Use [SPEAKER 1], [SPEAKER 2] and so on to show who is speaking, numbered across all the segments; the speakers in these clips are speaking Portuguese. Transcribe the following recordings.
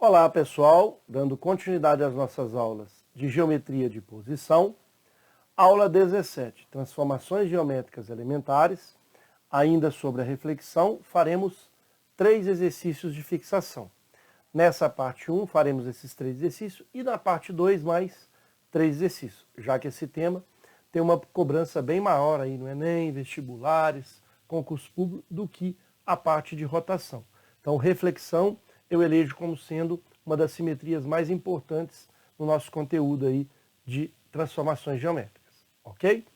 [SPEAKER 1] Olá pessoal, dando continuidade às nossas aulas de geometria de posição, aula 17, transformações geométricas elementares. Ainda sobre a reflexão, faremos 3 exercícios de fixação. Nessa parte 1 faremos esses 3 exercícios e na parte 2 mais 3 exercícios, já que esse tema tem uma cobrança bem maior aí no Enem, vestibulares, concurso público, do que a parte de rotação. Então, reflexão eu elejo como sendo uma das simetrias mais importantes no nosso conteúdo aí de transformações geométricas, ok?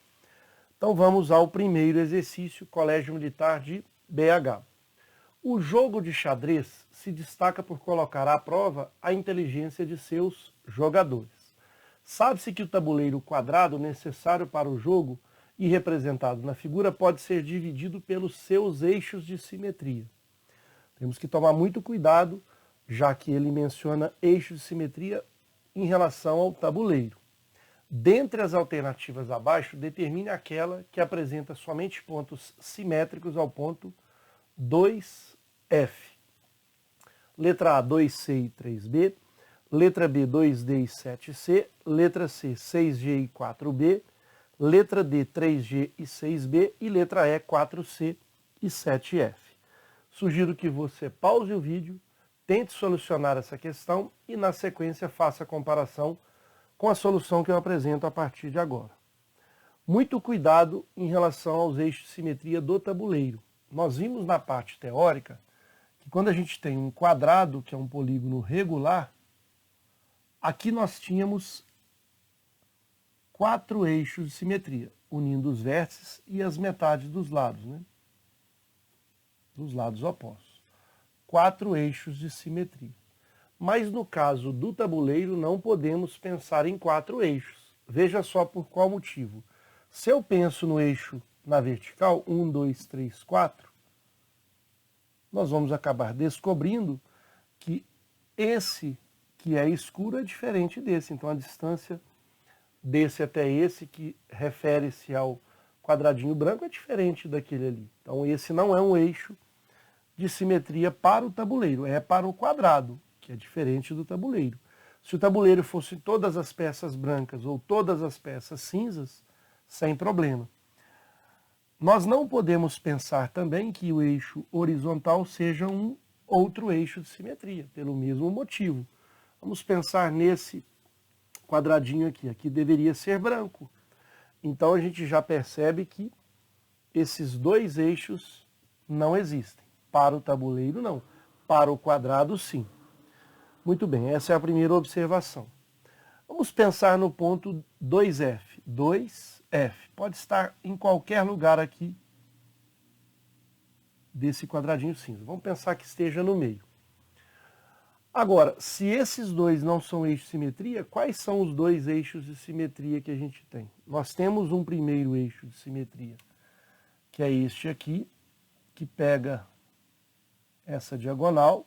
[SPEAKER 1] Então vamos ao primeiro exercício, Colégio Militar de BH. O jogo de xadrez se destaca por colocar à prova a inteligência de seus jogadores. Sabe-se que o tabuleiro quadrado necessário para o jogo e representado na figura pode ser dividido pelos seus eixos de simetria. Temos que tomar muito cuidado, já que ele menciona eixos de simetria em relação ao tabuleiro. Dentre as alternativas abaixo, determine aquela que apresenta somente pontos simétricos ao ponto 2F. Letra A, 2C e 3B. Letra B, 2D e 7C. Letra C, 6G e 4B. Letra D, 3G e 6B. E letra E, 4C e 7F. Sugiro que você pause o vídeo, tente solucionar essa questão e, na sequência, faça a comparação com a solução que eu apresento a partir de agora. Muito cuidado em relação aos eixos de simetria do tabuleiro. Nós vimos na parte teórica que quando a gente tem um quadrado, que é um polígono regular, aqui nós tínhamos 4 eixos de simetria, unindo os vértices e as metades dos lados, né? Dos lados opostos. 4 eixos de simetria. Mas no caso do tabuleiro não podemos pensar em 4 eixos. Veja só por qual motivo. Se eu penso no eixo na vertical, 1, 2, 3, 4, nós vamos acabar descobrindo que esse que é escuro é diferente desse. Então a distância desse até esse, que refere-se ao quadradinho branco, é diferente daquele ali. Então esse não é um eixo de simetria para o tabuleiro, é para o quadrado, que é diferente do tabuleiro. Se o tabuleiro fosse todas as peças brancas ou todas as peças cinzas, sem problema. Nós não podemos pensar também que o eixo horizontal seja um outro eixo de simetria, pelo mesmo motivo. Vamos pensar nesse quadradinho aqui, aqui deveria ser branco. Então a gente já percebe que esses 2 eixos não existem. Para o tabuleiro, não. Para o quadrado, sim. Muito bem, essa é a primeira observação. Vamos pensar no ponto 2F. 2F. Pode estar em qualquer lugar aqui desse quadradinho cinza. Vamos pensar que esteja no meio. Agora, se esses 2 não são eixos de simetria, quais são os 2 eixos de simetria que a gente tem? Nós temos um primeiro eixo de simetria, que é este aqui, que pega essa diagonal,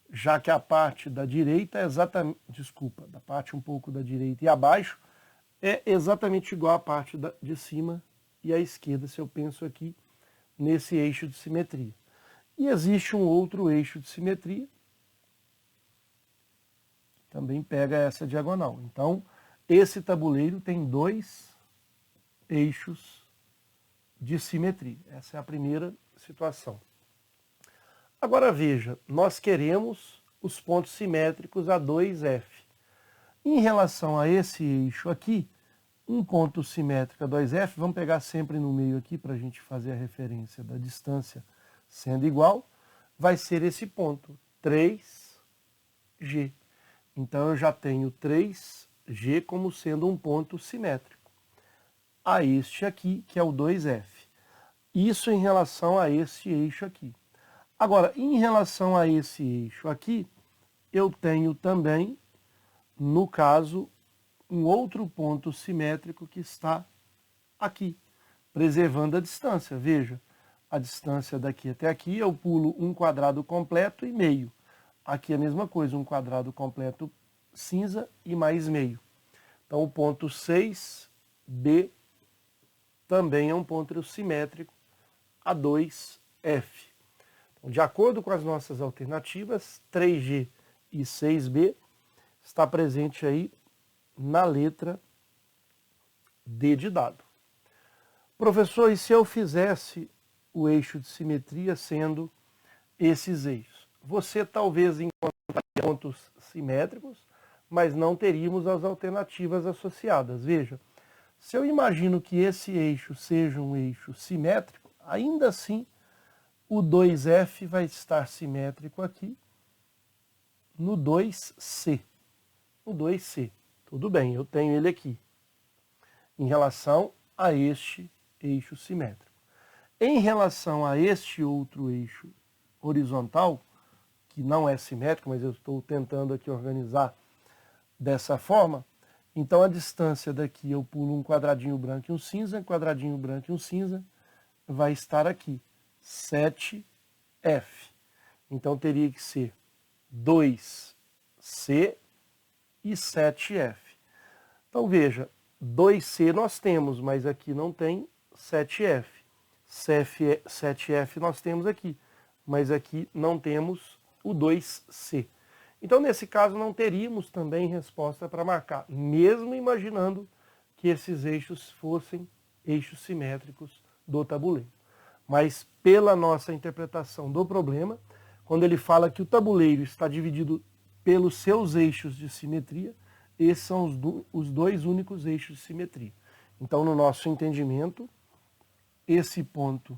[SPEAKER 1] já que a parte da direita é exatamente, da parte um pouco da direita e abaixo, é exatamente igual à parte de cima e à esquerda, se eu penso aqui nesse eixo de simetria. E existe um outro eixo de simetria, que também pega essa diagonal. Então, esse tabuleiro tem 2 eixos de simetria. Essa é a primeira situação. Agora veja, nós queremos os pontos simétricos a 2F. Em relação a esse eixo aqui, um ponto simétrico a 2F, vamos pegar sempre no meio aqui para a gente fazer a referência da distância sendo igual, vai ser esse ponto, 3G. Então eu já tenho 3G como sendo um ponto simétrico a este aqui, que é o 2F. Isso em relação a esse eixo aqui. Agora, em relação a esse eixo aqui, eu tenho também, no caso, um outro ponto simétrico que está aqui, preservando a distância. Veja, a distância daqui até aqui, eu pulo um quadrado completo e meio. Aqui é a mesma coisa, um quadrado completo cinza e mais meio. Então, o ponto 6B também é um ponto simétrico a 2F. De acordo com as nossas alternativas, 3G e 6B está presente aí na letra D de dado. Professor, e se eu fizesse o eixo de simetria sendo esses eixos? Você talvez encontraria pontos simétricos, mas não teríamos as alternativas associadas. Veja, se eu imagino que esse eixo seja um eixo simétrico, ainda assim o 2F vai estar simétrico aqui no 2C. No 2C. Tudo bem, eu tenho ele aqui, em relação a este eixo simétrico. Em relação a este outro eixo horizontal, que não é simétrico, mas eu estou tentando aqui organizar dessa forma, então a distância daqui eu pulo um quadradinho branco e um cinza, quadradinho branco e um cinza, vai estar aqui, 7F. Então teria que ser 2C e 7F. Então veja, 2C nós temos, mas aqui não tem 7F. 7F nós temos aqui, mas aqui não temos o 2C. Então, nesse caso, não teríamos também resposta para marcar, mesmo imaginando que esses eixos fossem eixos simétricos do tabuleiro. Mas, pela nossa interpretação do problema, quando ele fala que o tabuleiro está dividido pelos seus eixos de simetria, esses são os dois únicos eixos de simetria. Então, no nosso entendimento, esse ponto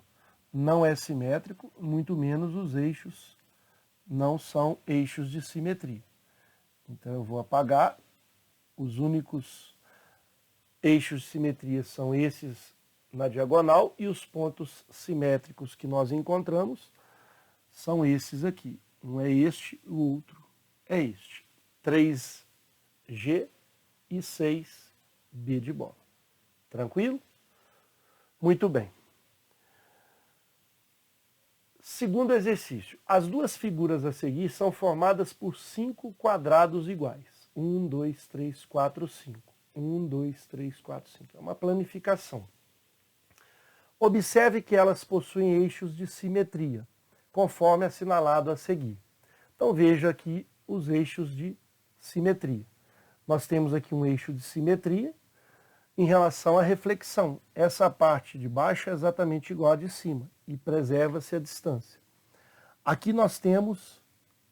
[SPEAKER 1] não é simétrico, muito menos os eixos não são eixos de simetria. Então eu vou apagar, os únicos eixos de simetria são esses na diagonal e os pontos simétricos que nós encontramos são esses aqui. Um é este, o outro é este. 3G e 6B de bola. Tranquilo? Muito bem. Segundo exercício, as duas figuras a seguir são formadas por 5 quadrados iguais. 1, 2, 3, 4, 5. 1, 2, 3, 4, 5. É uma planificação. Observe que elas possuem eixos de simetria, conforme assinalado a seguir. Então veja aqui os eixos de simetria. Nós temos aqui um eixo de simetria em relação à reflexão. Essa parte de baixo é exatamente igual à de cima e preserva-se a distância. Aqui nós temos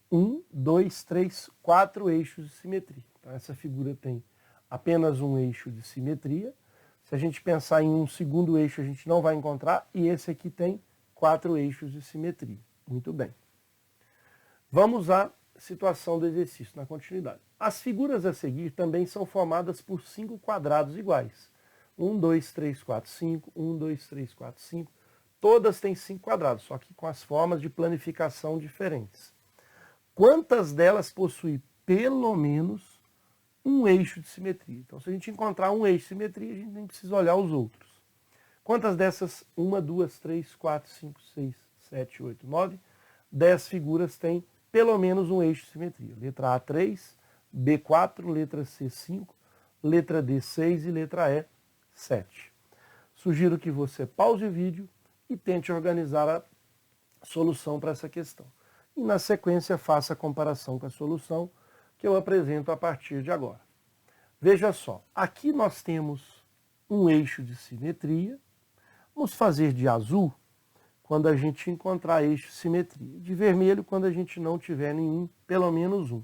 [SPEAKER 1] 1, 2, 3, 4 eixos de simetria. Então essa figura tem apenas um eixo de simetria. Se a gente pensar em um segundo eixo, a gente não vai encontrar, e esse aqui tem 4 eixos de simetria. Muito bem. Vamos à situação do exercício, na continuidade. As figuras a seguir também são formadas por 5 quadrados iguais. 1, 2, 3, 4, 5, 1, 2, 3, 4, 5. Todas têm 5 quadrados, só que com as formas de planificação diferentes. Quantas delas possuem pelo menos um eixo de simetria? Então, se a gente encontrar um eixo de simetria, a gente nem precisa olhar os outros. Quantas dessas? 1, 2, 3, 4, 5, 6, 7, 8, 9, 10 figuras têm pelo menos um eixo de simetria. Letra A, 3, B, 4, letra C, 5, letra D, 6 e letra E, 7. Sugiro que você pause o vídeo e tente organizar a solução para essa questão. E na sequência faça a comparação com a solução que eu apresento a partir de agora. Veja só, aqui nós temos um eixo de simetria. Vamos fazer de azul quando a gente encontrar eixo de simetria. De vermelho quando a gente não tiver nenhum, pelo menos um.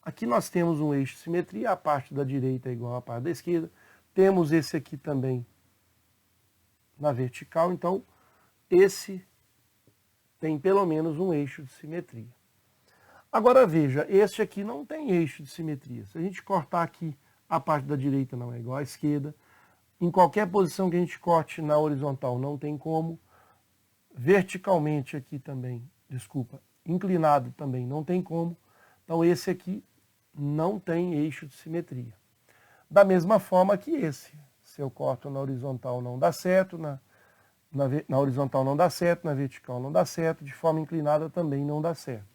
[SPEAKER 1] Aqui nós temos um eixo de simetria, a parte da direita é igual à parte da esquerda. Temos esse aqui também na vertical, então esse tem pelo menos um eixo de simetria. Agora veja, este aqui não tem eixo de simetria. Se a gente cortar aqui, a parte da direita não é igual à esquerda. Em qualquer posição que a gente corte na horizontal não tem como. Verticalmente aqui também, inclinado também não tem como. Então esse aqui não tem eixo de simetria. Da mesma forma que esse. Se eu corto na horizontal não dá certo, na horizontal não dá certo, na vertical não dá certo, de forma inclinada também não dá certo.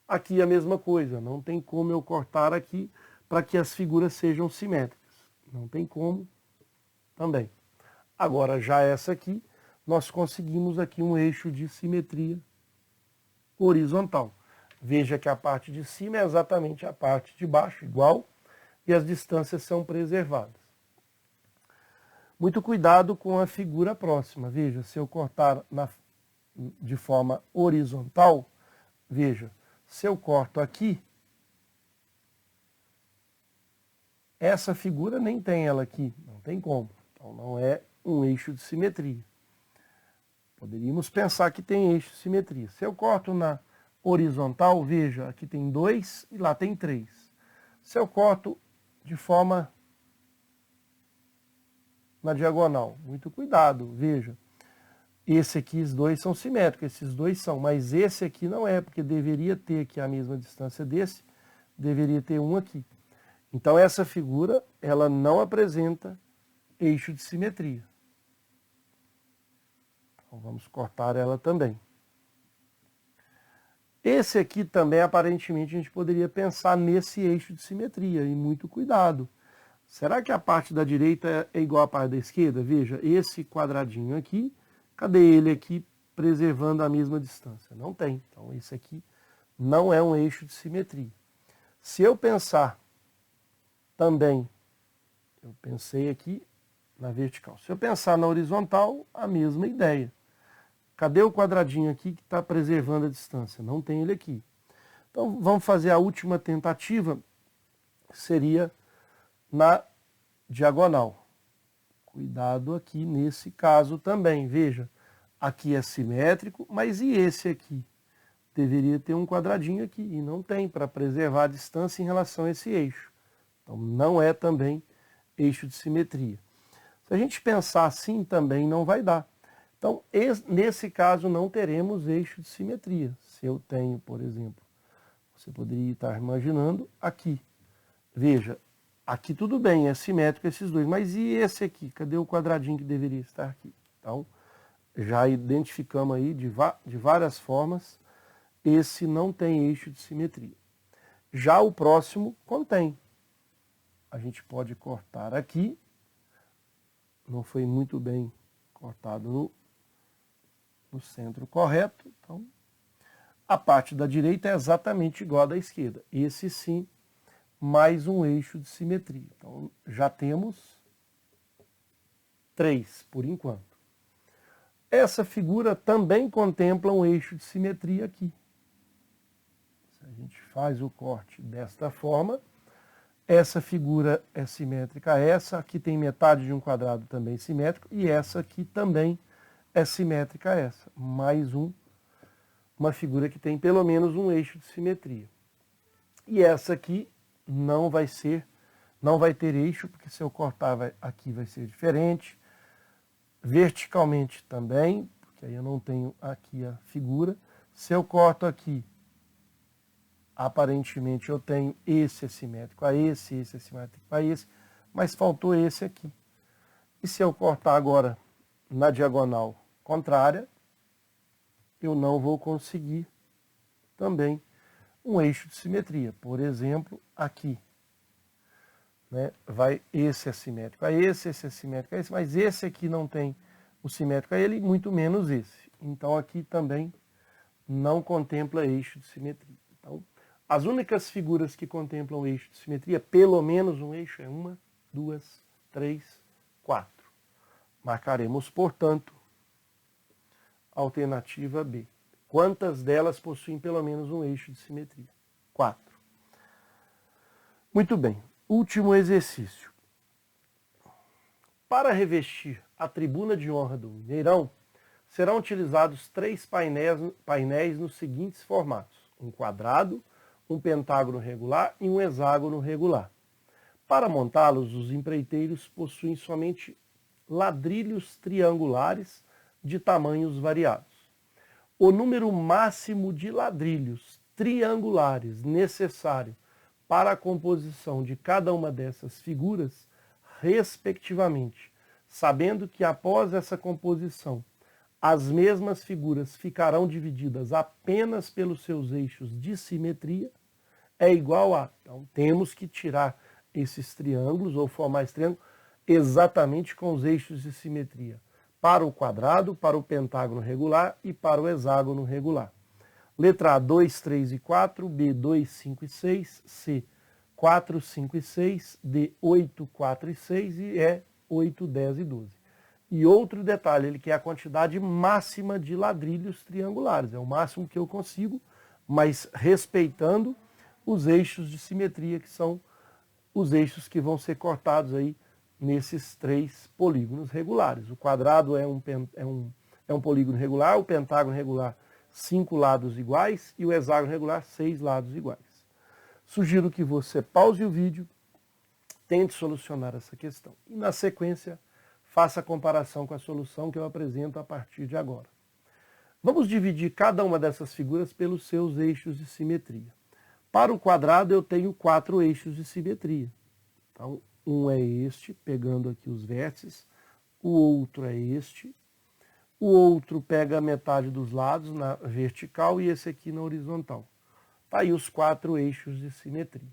[SPEAKER 1] Aqui a mesma coisa, não tem como eu cortar aqui para que as figuras sejam simétricas. Não tem como também. Agora já essa aqui, nós conseguimos aqui um eixo de simetria horizontal. Veja que a parte de cima é exatamente a parte de baixo, igual, e as distâncias são preservadas. Muito cuidado com a figura próxima. Veja, se eu cortar de forma horizontal, veja, se eu corto aqui, essa figura nem tem ela aqui, não tem como. Então não é um eixo de simetria. Poderíamos pensar que tem eixo de simetria. Se eu corto na horizontal, veja, aqui tem 2 e lá tem 3. Se eu corto de forma na diagonal, muito cuidado, veja. Esse aqui, os dois são simétricos, esses dois são, mas esse aqui não é, porque deveria ter aqui a mesma distância desse, deveria ter um aqui. Então essa figura, ela não apresenta eixo de simetria. Então vamos cortar ela também. Esse aqui também, aparentemente, a gente poderia pensar nesse eixo de simetria, e muito cuidado. Será que a parte da direita é igual à parte da esquerda? Veja, esse quadradinho aqui, cadê ele aqui preservando a mesma distância? Não tem. Então esse aqui não é um eixo de simetria. Se eu pensar também, eu pensei aqui na vertical. Se eu pensar na horizontal, a mesma ideia. Cadê o quadradinho aqui que está preservando a distância? Não tem ele aqui. Então vamos fazer a última tentativa, que seria na diagonal. Cuidado aqui nesse caso também. Veja, aqui é simétrico, mas e esse aqui? Deveria ter um quadradinho aqui, e não tem, para preservar a distância em relação a esse eixo. Então não é também eixo de simetria. Se a gente pensar assim, também não vai dar. Então, nesse caso, não teremos eixo de simetria. Se eu tenho, por exemplo, você poderia estar imaginando aqui. Veja, aqui tudo bem, é simétrico esses dois, mas e esse aqui? Cadê o quadradinho que deveria estar aqui? Então, já identificamos aí de várias formas, esse não tem eixo de simetria. Já o próximo contém. A gente pode cortar aqui, não foi muito bem cortado no centro correto, então a parte da direita é exatamente igual à da esquerda. Esse sim, mais um eixo de simetria. Então já temos 3 por enquanto. Essa figura também contempla um eixo de simetria aqui. Se a gente faz o corte desta forma, essa figura é simétrica a essa, aqui tem metade de um quadrado também simétrico, e essa aqui também é simétrica a essa. Mais uma figura que tem pelo menos um eixo de simetria. E essa aqui não vai ter eixo, porque se eu cortar aqui vai ser diferente. Verticalmente também, porque aí eu não tenho aqui a figura. Se eu corto aqui, aparentemente eu tenho esse é simétrico a esse é simétrico a esse, mas faltou esse aqui. E se eu cortar agora na diagonal contrária, eu não vou conseguir também um eixo de simetria. Por exemplo, aqui, né, esse é simétrico a esse é simétrico a esse, mas esse aqui não tem o simétrico a ele, muito menos esse. Então aqui também não contempla eixo de simetria. Então, as únicas figuras que contemplam eixo de simetria, pelo menos um eixo, é 1, 2, 3, 4. Marcaremos, portanto, a alternativa B. Quantas delas possuem pelo menos um eixo de simetria? 4. Muito bem. Último exercício. Para revestir a tribuna de honra do Mineirão, serão utilizados 3 painéis nos seguintes formatos: um quadrado, um pentágono regular e um hexágono regular. Para montá-los, os empreiteiros possuem somente ladrilhos triangulares de tamanhos variados. O número máximo de ladrilhos triangulares necessário para a composição de cada uma dessas figuras, respectivamente, sabendo que após essa composição, as mesmas figuras ficarão divididas apenas pelos seus eixos de simetria, é igual a... Então, temos que tirar esses triângulos, ou formar esse triângulo, exatamente com os eixos de simetria, para o quadrado, para o pentágono regular e para o hexágono regular. Letra A, 2, 3 e 4, B, 2, 5 e 6, C, 4, 5 e 6, D, 8, 4 e 6 e E, 8, 10 e 12. E outro detalhe, ele quer a quantidade máxima de ladrilhos triangulares, é o máximo que eu consigo, mas respeitando os eixos de simetria, que são os eixos que vão ser cortados aí nesses 3 polígonos regulares. O quadrado é um polígono regular, o pentágono regular 5 lados iguais e o hexágono regular 6 lados iguais. Sugiro que você pause o vídeo, tente solucionar essa questão e na sequência faça a comparação com a solução que eu apresento a partir de agora. Vamos dividir cada uma dessas figuras pelos seus eixos de simetria. Para o quadrado eu tenho 4 eixos de simetria. Então, um é este, pegando aqui os vértices, o outro é este, o outro pega a metade dos lados na vertical e esse aqui na horizontal. Tá aí os 4 eixos de simetria.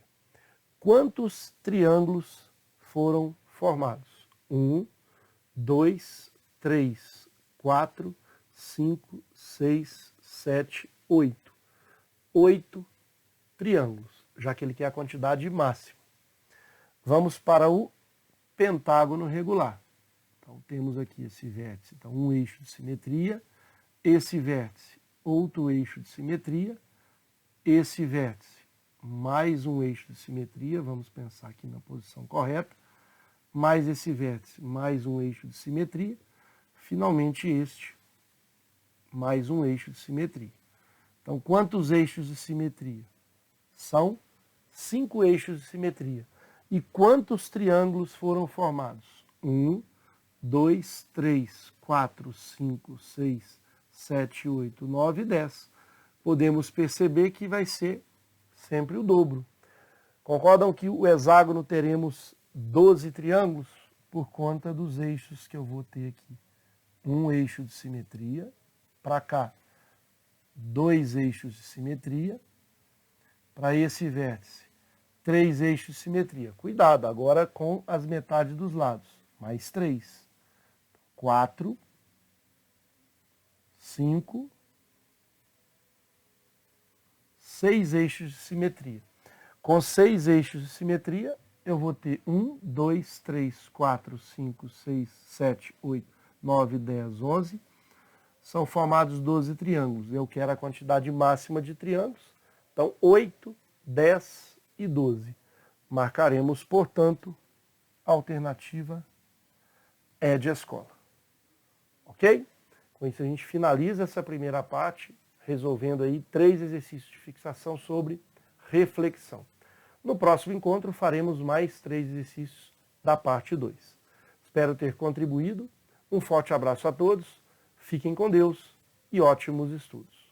[SPEAKER 1] Quantos triângulos foram formados? 1, 2, 3, 4, 5, 6, 7, 8. 8 triângulos, já que ele quer a quantidade máxima. Vamos para o pentágono regular. Então, temos aqui esse vértice, então, um eixo de simetria, esse vértice, outro eixo de simetria, esse vértice, mais um eixo de simetria, vamos pensar aqui na posição correta, mais esse vértice, mais um eixo de simetria, finalmente este, mais um eixo de simetria. Então, quantos eixos de simetria? São 5 eixos de simetria. E quantos triângulos foram formados? 1, 2, 3, 4, 5, 6, 7, 8, 9 e 10. Podemos perceber que vai ser sempre o dobro. Concordam que o hexágono teremos 12 triângulos por conta dos eixos que eu vou ter aqui. Um eixo de simetria, para cá, 2 eixos de simetria, para esse vértice, 3 eixos de simetria. Cuidado, agora com as metades dos lados. Mais 3. 4, 5, 6 eixos de simetria. Com 6 eixos de simetria, eu vou ter 1, 2, 3, 4, 5, 6, 7, 8, 9, 10, 11. São formados 12 triângulos. Eu quero a quantidade máxima de triângulos. Então, 8, 10 e 12. Marcaremos, portanto, a alternativa E de escola. Ok? Com isso a gente finaliza essa primeira parte, resolvendo aí 3 exercícios de fixação sobre reflexão. No próximo encontro faremos mais 3 exercícios da parte 2. Espero ter contribuído. Um forte abraço a todos, fiquem com Deus e ótimos estudos.